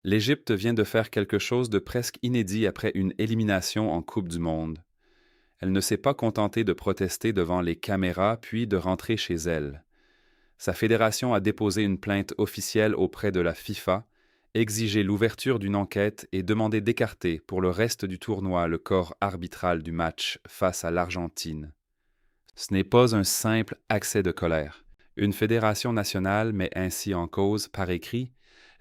L'Égypte vient de faire quelque chose de presque inédit après une élimination en Coupe du Monde. Elle ne s'est pas contentée de protester devant les caméras puis de rentrer chez elle. Sa fédération a déposé une plainte officielle auprès de la FIFA, exigé l'ouverture d'une enquête et demandé d'écarter pour le reste du tournoi le corps arbitral du match face à l'Argentine. Ce n'est pas un simple accès de colère. Une fédération nationale met ainsi en cause, par écrit,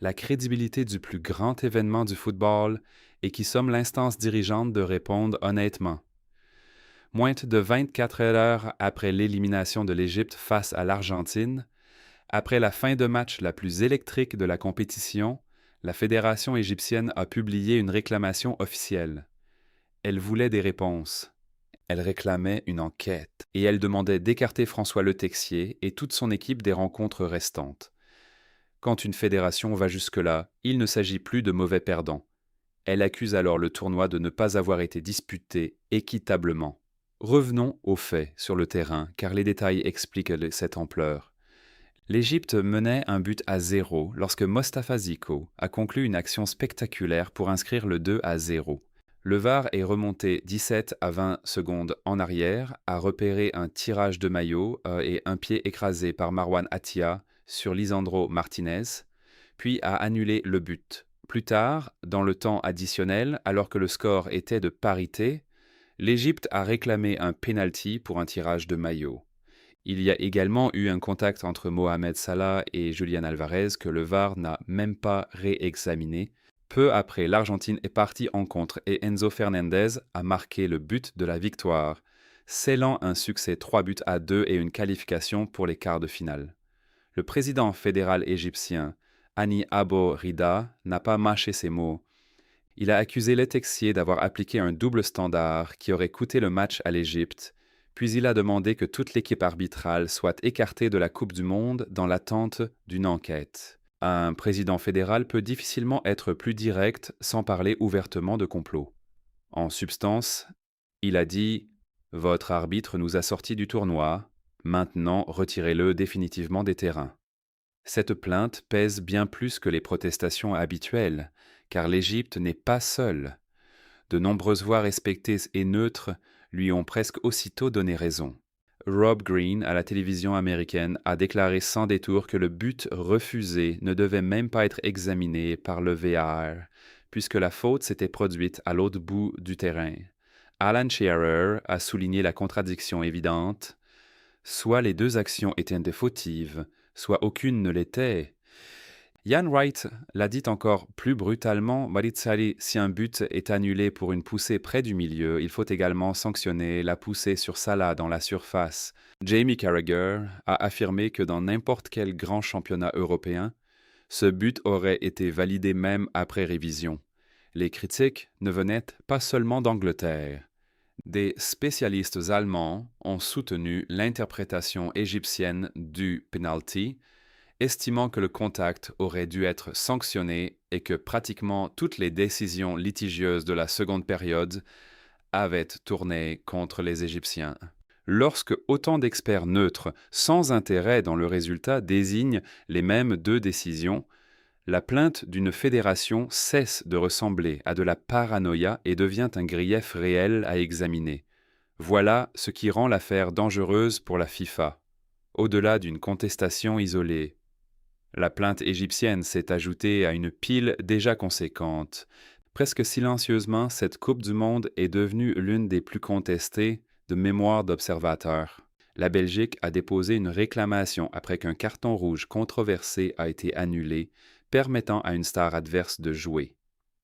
la crédibilité du plus grand événement du football et qui somme l'instance dirigeante de répondre honnêtement. Moins de 24 heures après l'élimination de l'Égypte face à l'Argentine, après la fin de match la plus électrique de la compétition, la fédération égyptienne a publié une réclamation officielle. Elle voulait des réponses. Elle réclamait une enquête et elle demandait d'écarter François Letexier et toute son équipe des rencontres restantes. Quand une fédération va jusque-là, il ne s'agit plus de mauvais perdants. Elle accuse alors le tournoi de ne pas avoir été disputé équitablement. Revenons aux faits sur le terrain, car les détails expliquent cette ampleur. L'Égypte menait un but à 0 lorsque Mostafa Ziko a conclu une action spectaculaire pour inscrire le 2-0. Le VAR est remonté 17 à 20 secondes en arrière, a repéré un tirage de maillot et un pied écrasé par Marwan Attia sur Lisandro Martinez, puis a annulé le but. Plus tard, dans le temps additionnel, alors que le score était de parité, l'Égypte a réclamé un penalty pour un tirage de maillot. Il y a également eu un contact entre Mohamed Salah et Julian Alvarez que le VAR n'a même pas réexaminé. Peu après, l'Argentine est partie en contre et Enzo Fernandez a marqué le but de la victoire, scellant un succès 3-2 et une qualification pour les quarts de finale. Le président fédéral égyptien, Hani Abo Rida, n'a pas mâché ses mots. Il a accusé Letexier d'avoir appliqué un double standard qui aurait coûté le match à l'Égypte, puis il a demandé que toute l'équipe arbitrale soit écartée de la Coupe du Monde dans l'attente d'une enquête. Un président fédéral peut difficilement être plus direct sans parler ouvertement de complot. En substance, il a dit « Votre arbitre nous a sortis du tournoi, maintenant retirez-le définitivement des terrains ». Cette plainte pèse bien plus que les protestations habituelles, car l'Égypte n'est pas seule. De nombreuses voix respectées et neutres lui ont presque aussitôt donné raison. Rob Green, à la télévision américaine, a déclaré sans détour que le but refusé ne devait même pas être examiné par le VAR, puisque la faute s'était produite à l'autre bout du terrain. Alan Shearer a souligné la contradiction évidente. Soit les deux actions étaient fautives, soit aucune ne l'était. Ian Wright l'a dit encore plus brutalement, Maritsali, si un but est annulé pour une poussée près du milieu, il faut également sanctionner la poussée sur Salah dans la surface. Jamie Carragher a affirmé que dans n'importe quel grand championnat européen, ce but aurait été validé même après révision. Les critiques ne venaient pas seulement d'Angleterre. Des spécialistes allemands ont soutenu l'interprétation égyptienne du penalty, estimant que le contact aurait dû être sanctionné et que pratiquement toutes les décisions litigieuses de la seconde période avaient tourné contre les Égyptiens. Lorsque autant d'experts neutres, sans intérêt dans le résultat, désignent les mêmes deux décisions, la plainte d'une fédération cesse de ressembler à de la paranoïa et devient un grief réel à examiner. Voilà ce qui rend l'affaire dangereuse pour la FIFA, au-delà d'une contestation isolée. La plainte égyptienne s'est ajoutée à une pile déjà conséquente. Presque silencieusement, cette Coupe du Monde est devenue l'une des plus contestées de mémoire d'observateurs. La Belgique a déposé une réclamation après qu'un carton rouge controversé a été annulé, permettant à une star adverse de jouer.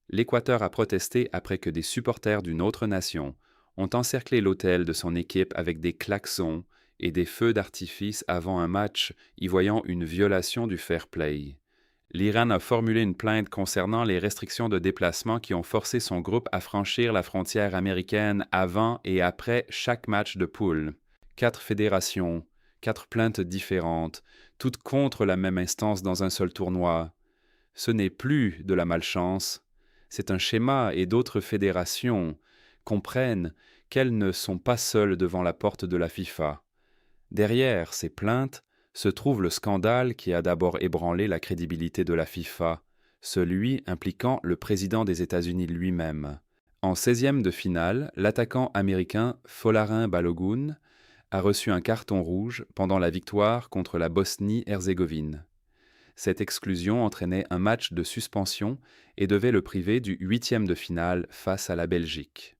L'Équateur a protesté après que des supporters d'une autre nation ont encerclé l'hôtel de son équipe avec des klaxons et des feux d'artifice avant un match, y voyant une violation du fair play. L'Iran a formulé une plainte concernant les restrictions de déplacement qui ont forcé son groupe à franchir la frontière américaine avant et après chaque match de poule. 4 fédérations, 4 plaintes différentes, toutes contre la même instance dans un seul tournoi. Ce n'est plus de la malchance, c'est un schéma et d'autres fédérations comprennent qu'elles ne sont pas seules devant la porte de la FIFA. Derrière ces plaintes se trouve le scandale qui a d'abord ébranlé la crédibilité de la FIFA, celui impliquant le président des États-Unis lui-même. En 16e de finale, l'attaquant américain Folarin Balogun a reçu un carton rouge pendant la victoire contre la Bosnie-Herzégovine. Cette exclusion entraînait un match de suspension et devait le priver du 8e de finale face à la Belgique.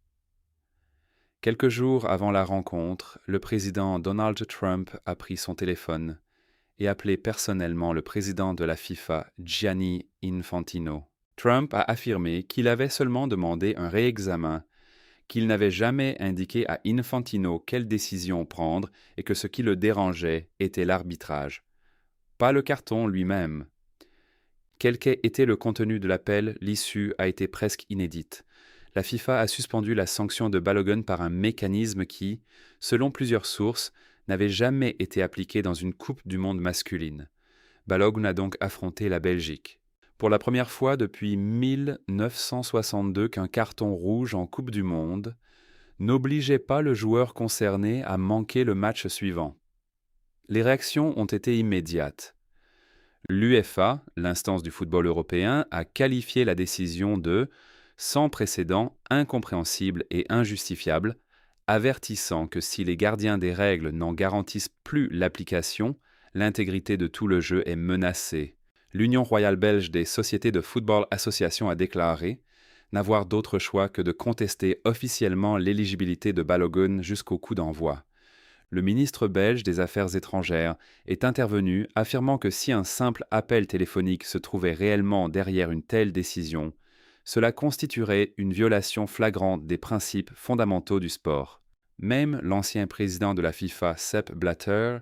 Quelques jours avant la rencontre, le président Donald Trump a pris son téléphone et appelé personnellement le président de la FIFA, Gianni Infantino. Trump a affirmé qu'il avait seulement demandé un réexamen, qu'il n'avait jamais indiqué à Infantino quelle décision prendre et que ce qui le dérangeait était l'arbitrage, pas le carton lui-même. Quel qu'ait été le contenu de l'appel, l'issue a été presque inédite. La FIFA a suspendu la sanction de Balogun par un mécanisme qui, selon plusieurs sources, n'avait jamais été appliqué dans une Coupe du monde masculine. Balogun a donc affronté la Belgique. Pour la première fois depuis 1962 qu'un carton rouge en Coupe du monde n'obligeait pas le joueur concerné à manquer le match suivant. Les réactions ont été immédiates. L'UEFA, l'instance du football européen, a qualifié la décision de « sans précédent, incompréhensible et injustifiable », avertissant que si les gardiens des règles n'en garantissent plus l'application, l'intégrité de tout le jeu est menacée. L'Union royale belge des sociétés de football association a déclaré n'avoir d'autre choix que de contester officiellement l'éligibilité de Balogun jusqu'au coup d'envoi. Le ministre belge des Affaires étrangères est intervenu affirmant que si un simple appel téléphonique se trouvait réellement derrière une telle décision, cela constituerait une violation flagrante des principes fondamentaux du sport. Même l'ancien président de la FIFA, Sepp Blatter,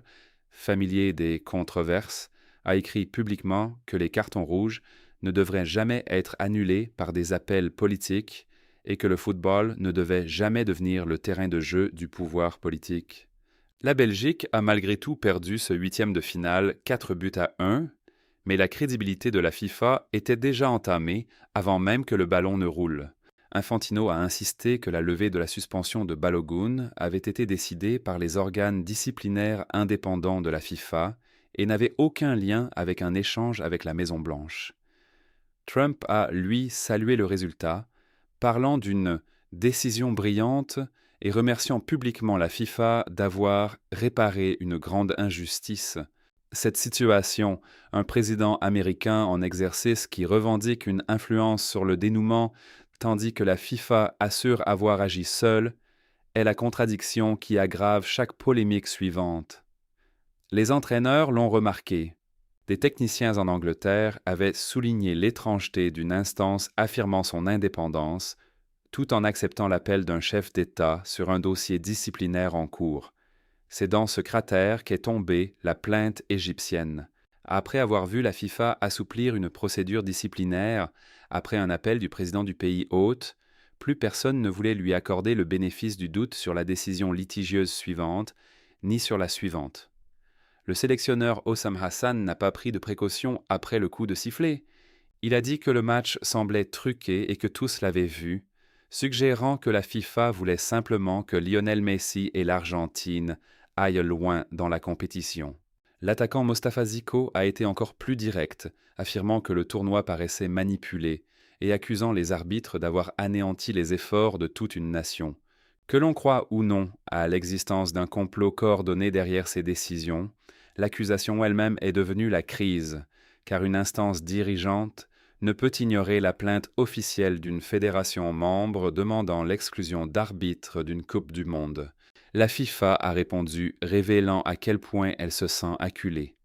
familier des controverses, a écrit publiquement que les cartons rouges ne devraient jamais être annulés par des appels politiques et que le football ne devait jamais devenir le terrain de jeu du pouvoir politique. La Belgique a malgré tout perdu ce 8e de finale 4-1, mais la crédibilité de la FIFA était déjà entamée avant même que le ballon ne roule. Infantino a insisté que la levée de la suspension de Balogun avait été décidée par les organes disciplinaires indépendants de la FIFA et n'avait aucun lien avec un échange avec la Maison-Blanche. Trump a, lui, salué le résultat, parlant d'une « décision brillante » et remerciant publiquement la FIFA d'avoir réparé une grande injustice. Cette situation, un président américain en exercice qui revendique une influence sur le dénouement tandis que la FIFA assure avoir agi seule, est la contradiction qui aggrave chaque polémique suivante. Les entraîneurs l'ont remarqué. Des techniciens en Angleterre avaient souligné l'étrangeté d'une instance affirmant son indépendance, tout en acceptant l'appel d'un chef d'État sur un dossier disciplinaire en cours. C'est dans ce cratère qu'est tombée la plainte égyptienne. Après avoir vu la FIFA assouplir une procédure disciplinaire après un appel du président du pays hôte, plus personne ne voulait lui accorder le bénéfice du doute sur la décision litigieuse suivante, ni sur la suivante. Le sélectionneur Hossam Hassan n'a pas pris de précautions après le coup de sifflet. Il a dit que le match semblait truqué et que tous l'avaient vu, suggérant que la FIFA voulait simplement que Lionel Messi et l'Argentine aillent loin dans la compétition. L'attaquant Mostafa Zico a été encore plus direct, affirmant que le tournoi paraissait manipulé et accusant les arbitres d'avoir anéanti les efforts de toute une nation. Que l'on croie ou non à l'existence d'un complot coordonné derrière ces décisions, l'accusation elle-même est devenue la crise, car une instance dirigeante ne peut ignorer la plainte officielle d'une fédération membre demandant l'exclusion d'arbitres d'une Coupe du monde. La FIFA a répondu, révélant à quel point elle se sent acculée.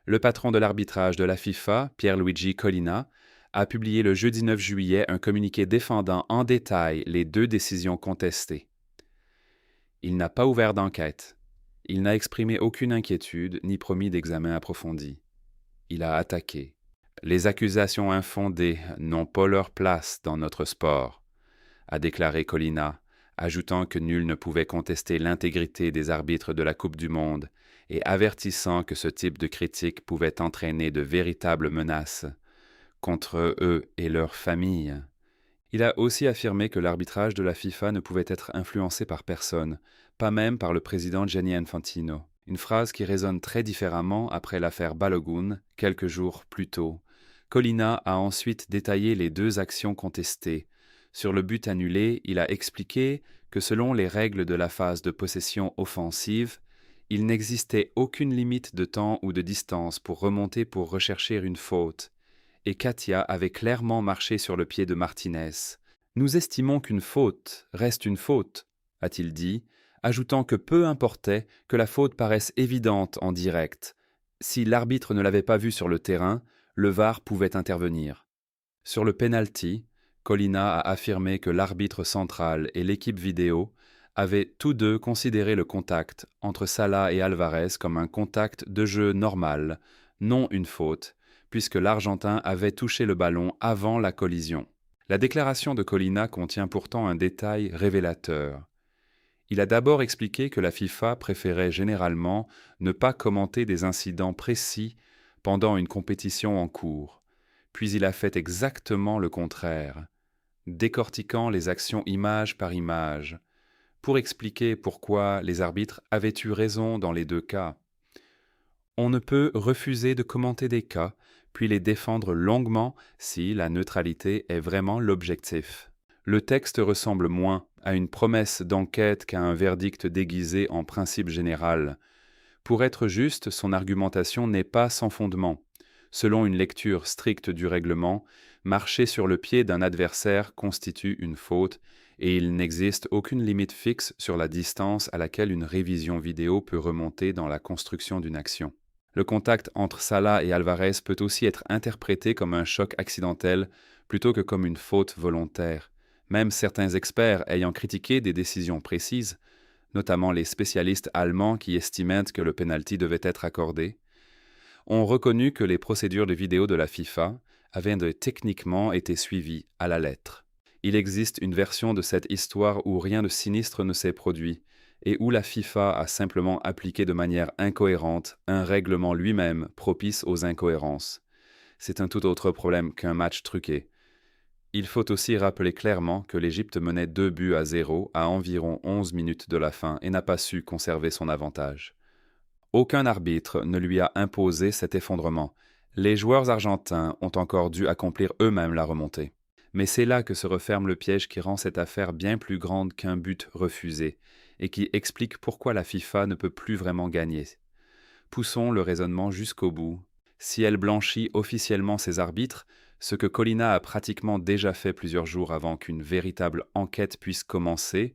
Le patron de l'arbitrage de la FIFA, Pierluigi Collina, a publié le jeudi 9 juillet un communiqué défendant en détail les 2 décisions contestées. Il n'a pas ouvert d'enquête. Il n'a exprimé aucune inquiétude ni promis d'examen approfondi. Il a attaqué. Les accusations infondées n'ont pas leur place dans notre sport, a déclaré Collina, ajoutant que nul ne pouvait contester l'intégrité des arbitres de la Coupe du monde et avertissant que ce type de critique pouvait entraîner de véritables menaces contre eux et leurs familles. Il a aussi affirmé que l'arbitrage de la FIFA ne pouvait être influencé par personne, pas même par le président Gianni Infantino. Une phrase qui résonne très différemment après l'affaire Balogun, quelques jours plus tôt, Collina a ensuite détaillé les deux actions contestées. Sur le but annulé, il a expliqué que selon les règles de la phase de possession offensive, il n'existait aucune limite de temps ou de distance pour remonter pour rechercher une faute, et Katia avait clairement marché sur le pied de Martinez. « Nous estimons qu'une faute reste une faute », a-t-il dit, ajoutant que peu importait que la faute paraisse évidente en direct. Si l'arbitre ne l'avait pas vue sur le terrain, le VAR pouvait intervenir. Sur le penalty, Collina a affirmé que l'arbitre central et l'équipe vidéo avaient tous deux considéré le contact entre Salah et Alvarez comme un contact de jeu normal, non une faute, puisque l'Argentin avait touché le ballon avant la collision. La déclaration de Collina contient pourtant un détail révélateur. Il a d'abord expliqué que la FIFA préférait généralement ne pas commenter des incidents précis pendant une compétition en cours. Puis il a fait exactement le contraire, décortiquant les actions image par image, pour expliquer pourquoi les arbitres avaient eu raison dans les deux cas. On ne peut refuser de commenter des cas, puis les défendre longuement si la neutralité est vraiment l'objectif. Le texte ressemble moins à une promesse d'enquête qu'à un verdict déguisé en principe général. Pour être juste, son argumentation n'est pas sans fondement. Selon une lecture stricte du règlement, marcher sur le pied d'un adversaire constitue une faute et il n'existe aucune limite fixe sur la distance à laquelle une révision vidéo peut remonter dans la construction d'une action. Le contact entre Salah et Alvarez peut aussi être interprété comme un choc accidentel plutôt que comme une faute volontaire. Même certains experts ayant critiqué des décisions précises, notamment les spécialistes allemands qui estimaient que le penalty devait être accordé, ont reconnu que les procédures de vidéo de la FIFA avaient techniquement été suivies à la lettre. Il existe une version de cette histoire où rien de sinistre ne s'est produit et où la FIFA a simplement appliqué de manière incohérente un règlement lui-même propice aux incohérences. C'est un tout autre problème qu'un match truqué. Il faut aussi rappeler clairement que l'Égypte menait 2-0 à environ 11 minutes de la fin et n'a pas su conserver son avantage. Aucun arbitre ne lui a imposé cet effondrement. Les joueurs argentins ont encore dû accomplir eux-mêmes la remontée. Mais c'est là que se referme le piège qui rend cette affaire bien plus grande qu'un but refusé et qui explique pourquoi la FIFA ne peut plus vraiment gagner. Poussons le raisonnement jusqu'au bout. Si elle blanchit officiellement ses arbitres, ce que Collina a pratiquement déjà fait plusieurs jours avant qu'une véritable enquête puisse commencer,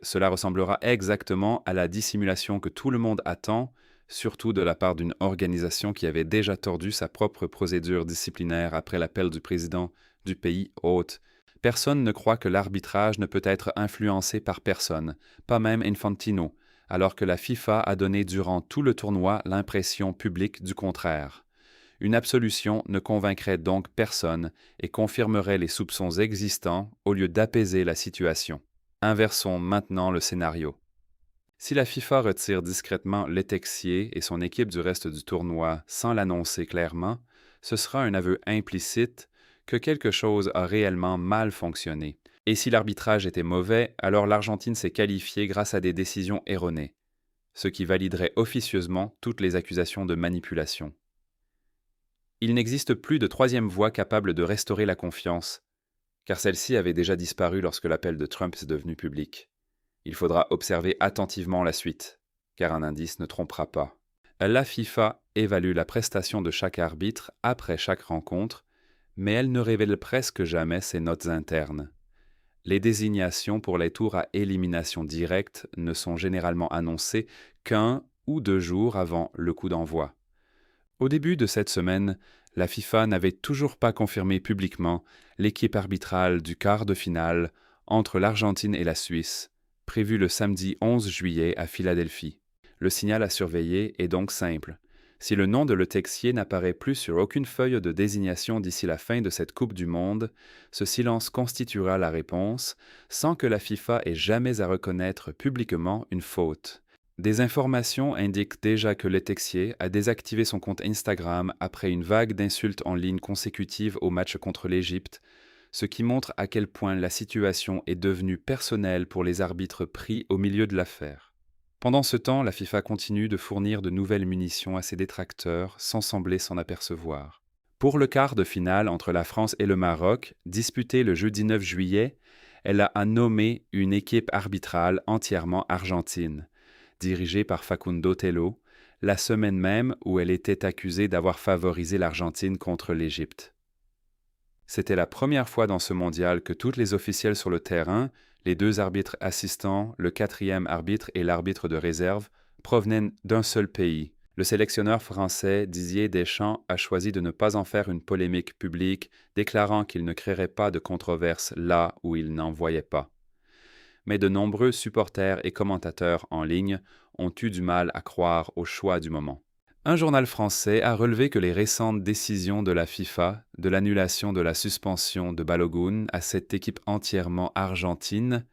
cela ressemblera exactement à la dissimulation que tout le monde attend, surtout de la part d'une organisation qui avait déjà tordu sa propre procédure disciplinaire après l'appel du président du pays hôte. Personne ne croit que l'arbitrage ne peut être influencé par personne, pas même Infantino, alors que la FIFA a donné durant tout le tournoi l'impression publique du contraire. Une absolution ne convaincrait donc personne et confirmerait les soupçons existants au lieu d'apaiser la situation. Inversons maintenant le scénario. Si la FIFA retire discrètement Letexier et son équipe du reste du tournoi sans l'annoncer clairement, ce sera un aveu implicite que quelque chose a réellement mal fonctionné. Et si l'arbitrage était mauvais, alors l'Argentine s'est qualifiée grâce à des décisions erronées, ce qui validerait officieusement toutes les accusations de manipulation. Il n'existe plus de troisième voie capable de restaurer la confiance, car celle-ci avait déjà disparu lorsque l'appel de Trump est devenu public. Il faudra observer attentivement la suite, car un indice ne trompera pas. La FIFA évalue la prestation de chaque arbitre après chaque rencontre, mais elle ne révèle presque jamais ses notes internes. Les désignations pour les tours à élimination directe ne sont généralement annoncées qu'1 ou 2 jours avant le coup d'envoi. Au début de cette semaine, la FIFA n'avait toujours pas confirmé publiquement l'équipe arbitrale du quart de finale entre l'Argentine et la Suisse, prévue le samedi 11 juillet à Philadelphie. Le signal à surveiller est donc simple. Si le nom de Letexier n'apparaît plus sur aucune feuille de désignation d'ici la fin de cette Coupe du Monde, ce silence constituera la réponse, sans que la FIFA ait jamais à reconnaître publiquement une faute. Des informations indiquent déjà que Letexier a désactivé son compte Instagram après une vague d'insultes en ligne consécutive au match contre l'Égypte, ce qui montre à quel point la situation est devenue personnelle pour les arbitres pris au milieu de l'affaire. Pendant ce temps, la FIFA continue de fournir de nouvelles munitions à ses détracteurs sans sembler s'en apercevoir. Pour le quart de finale entre la France et le Maroc, disputé le jeudi 9 juillet, elle a nommé une équipe arbitrale entièrement argentine, dirigée par Facundo Tello, la semaine même où elle était accusée d'avoir favorisé l'Argentine contre l'Égypte. C'était la première fois dans ce mondial que tous les officiels sur le terrain, les 2 arbitres assistants, le 4e arbitre et l'arbitre de réserve, provenaient d'un seul pays. Le sélectionneur français Didier Deschamps a choisi de ne pas en faire une polémique publique, déclarant qu'il ne créerait pas de controverse là où il n'en voyait pas. Mais de nombreux supporters et commentateurs en ligne ont eu du mal à croire au choix du moment. Un journal français a relevé que les récentes décisions de la FIFA de l'annulation de la suspension de Balogun à cette équipe entièrement argentine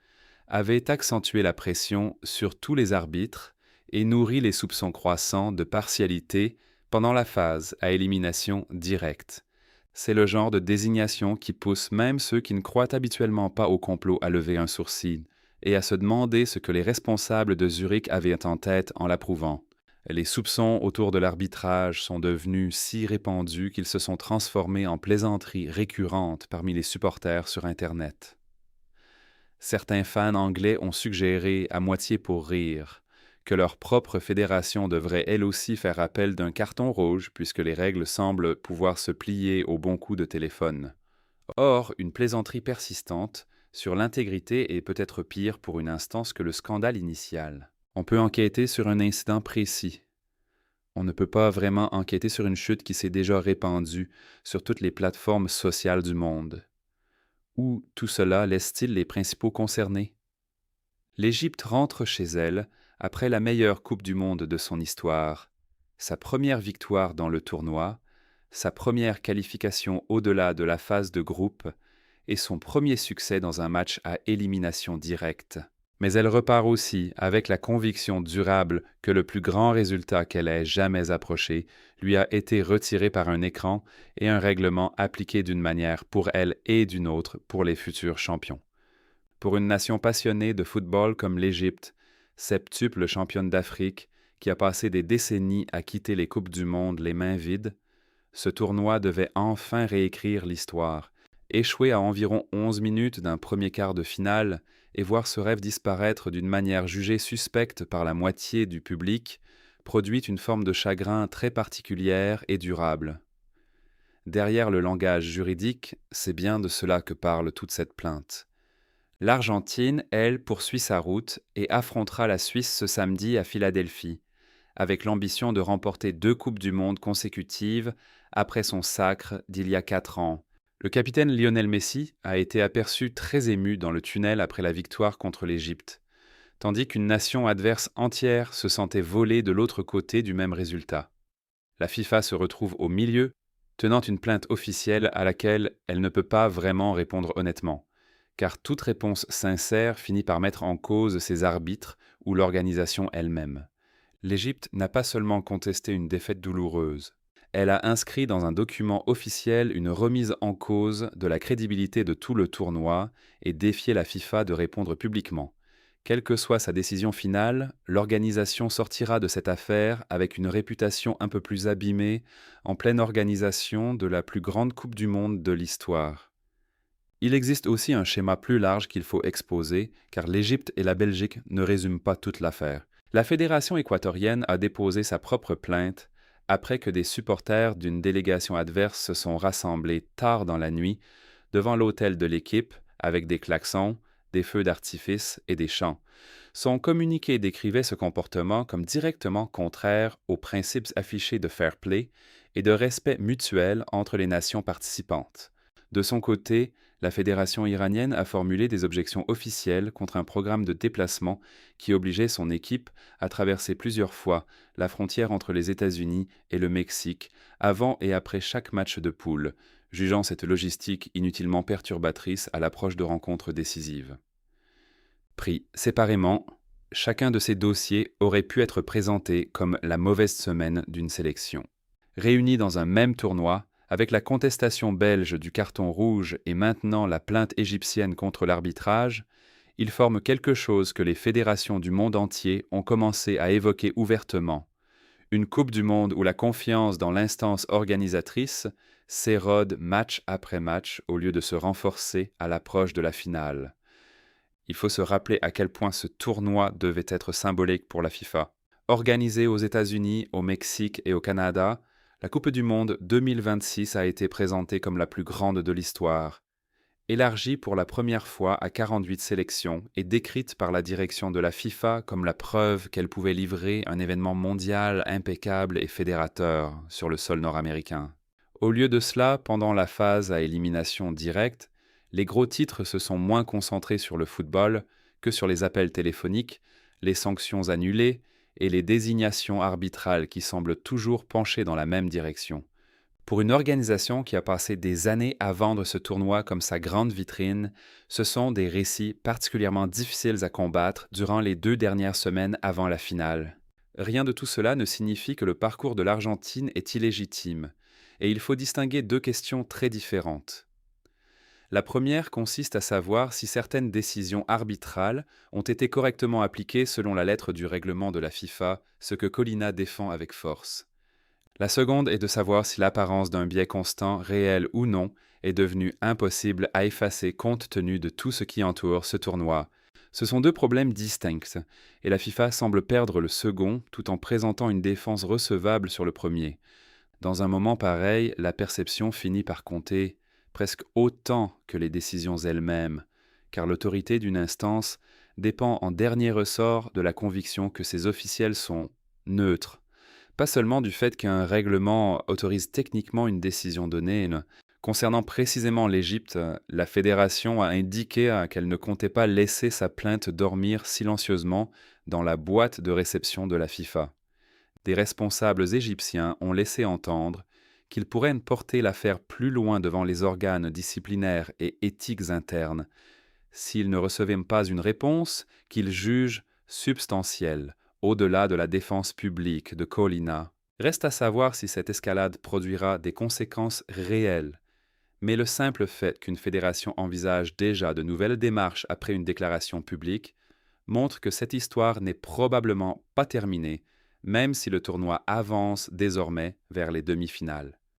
avaient accentué la pression sur tous les arbitres et nourri les soupçons croissants de partialité pendant la phase à élimination directe. C'est le genre de désignation qui pousse même ceux qui ne croient habituellement pas au complot à lever un sourcil et à se demander ce que les responsables de Zurich avaient en tête en l'approuvant. Les soupçons autour de l'arbitrage sont devenus si répandus qu'ils se sont transformés en plaisanteries récurrentes parmi les supporters sur Internet. Certains fans anglais ont suggéré, à moitié pour rire, que leur propre fédération devrait elle aussi faire appel d'un carton rouge puisque les règles semblent pouvoir se plier au bon coup de téléphone. Or, une plaisanterie persistante sur l'intégrité est peut-être pire pour une instance que le scandale initial. On peut enquêter sur un incident précis. On ne peut pas vraiment enquêter sur une chute qui s'est déjà répandue sur toutes les plateformes sociales du monde. Où tout cela laisse-t-il les principaux concernés? L'Égypte rentre chez elle après la meilleure Coupe du monde de son histoire, sa première victoire dans le tournoi, sa première qualification au-delà de la phase de groupe et son premier succès dans un match à élimination directe. Mais elle repart aussi avec la conviction durable que le plus grand résultat qu'elle ait jamais approché lui a été retiré par un écran et un règlement appliqué d'une manière pour elle et d'une autre pour les futurs champions. Pour une nation passionnée de football comme l'Égypte, septuple championne d'Afrique, qui a passé des décennies à quitter les Coupes du monde les mains vides, ce tournoi devait enfin réécrire l'histoire. Échouer à environ 11 minutes d'un premier quart de finale et voir ce rêve disparaître d'une manière jugée suspecte par la moitié du public produit une forme de chagrin très particulière et durable. Derrière le langage juridique, c'est bien de cela que parle toute cette plainte. L'Argentine, elle, poursuit sa route et affrontera la Suisse ce samedi à Philadelphie, avec l'ambition de remporter 2 Coupes du monde consécutives après son sacre d'il y a 4 ans. Le capitaine Lionel Messi a été aperçu très ému dans le tunnel après la victoire contre l'Égypte, tandis qu'une nation adverse entière se sentait volée de l'autre côté du même résultat. La FIFA se retrouve au milieu, tenant une plainte officielle à laquelle elle ne peut pas vraiment répondre honnêtement, car toute réponse sincère finit par mettre en cause ses arbitres ou l'organisation elle-même. L'Égypte n'a pas seulement contesté une défaite douloureuse, elle a inscrit dans un document officiel une remise en cause de la crédibilité de tout le tournoi et défié la FIFA de répondre publiquement. Quelle que soit sa décision finale, l'organisation sortira de cette affaire avec une réputation un peu plus abîmée en pleine organisation de la plus grande Coupe du monde de l'histoire. Il existe aussi un schéma plus large qu'il faut exposer, car l'Égypte et la Belgique ne résument pas toute l'affaire. La fédération équatorienne a déposé sa propre plainte après que des supporters d'une délégation adverse se sont rassemblés tard dans la nuit devant l'hôtel de l'équipe avec des klaxons, des feux d'artifice et des chants. Son communiqué décrivait ce comportement comme directement contraire aux principes affichés de fair play et de respect mutuel entre les nations participantes. De son côté, la fédération iranienne a formulé des objections officielles contre un programme de déplacement qui obligeait son équipe à traverser plusieurs fois la frontière entre les États-Unis et le Mexique avant et après chaque match de poule, jugeant cette logistique inutilement perturbatrice à l'approche de rencontres décisives. Pris séparément, chacun de ces dossiers aurait pu être présenté comme la mauvaise semaine d'une sélection. Réunis dans un même tournoi, avec la contestation belge du carton rouge et maintenant la plainte égyptienne contre l'arbitrage, ils forment quelque chose que les fédérations du monde entier ont commencé à évoquer ouvertement. Une Coupe du monde où la confiance dans l'instance organisatrice s'érode match après match au lieu de se renforcer à l'approche de la finale. Il faut se rappeler à quel point ce tournoi devait être symbolique pour la FIFA. Organisée aux États-Unis, au Mexique et au Canada, la Coupe du Monde 2026 a été présentée comme la plus grande de l'histoire. Élargie pour la première fois à 48 sélections et décrite par la direction de la FIFA comme la preuve qu'elle pouvait livrer un événement mondial impeccable et fédérateur sur le sol nord-américain. Au lieu de cela, pendant la phase à élimination directe, les gros titres se sont moins concentrés sur le football que sur les appels téléphoniques, les sanctions annulées et les désignations arbitrales qui semblent toujours pencher dans la même direction. Pour une organisation qui a passé des années à vendre ce tournoi comme sa grande vitrine, ce sont des récits particulièrement difficiles à combattre durant les 2 dernières semaines avant la finale. Rien de tout cela ne signifie que le parcours de l'Argentine est illégitime, et il faut distinguer 2 questions très différentes. La première consiste à savoir si certaines décisions arbitrales ont été correctement appliquées selon la lettre du règlement de la FIFA, ce que Colina défend avec force. La seconde est de savoir si l'apparence d'un biais constant, réel ou non, est devenue impossible à effacer compte tenu de tout ce qui entoure ce tournoi. Ce sont 2 problèmes distincts, et la FIFA semble perdre le second tout en présentant une défense recevable sur le premier. Dans un moment pareil, la perception finit par compter presque autant que les décisions elles-mêmes, car l'autorité d'une instance dépend en dernier ressort de la conviction que ses officiels sont neutres. Pas seulement du fait qu'un règlement autorise techniquement une décision donnée. Concernant précisément l'Égypte, la fédération a indiqué qu'elle ne comptait pas laisser sa plainte dormir silencieusement dans la boîte de réception de la FIFA. Des responsables égyptiens ont laissé entendre qu'ils pourraient porter l'affaire plus loin devant les organes disciplinaires et éthiques internes s'ils ne recevaient pas une réponse qu'ils jugent substantielle, au-delà de la défense publique de Colina. Reste à savoir si cette escalade produira des conséquences réelles. Mais le simple fait qu'une fédération envisage déjà de nouvelles démarches après une déclaration publique montre que cette histoire n'est probablement pas terminée, même si le tournoi avance désormais vers les demi-finales.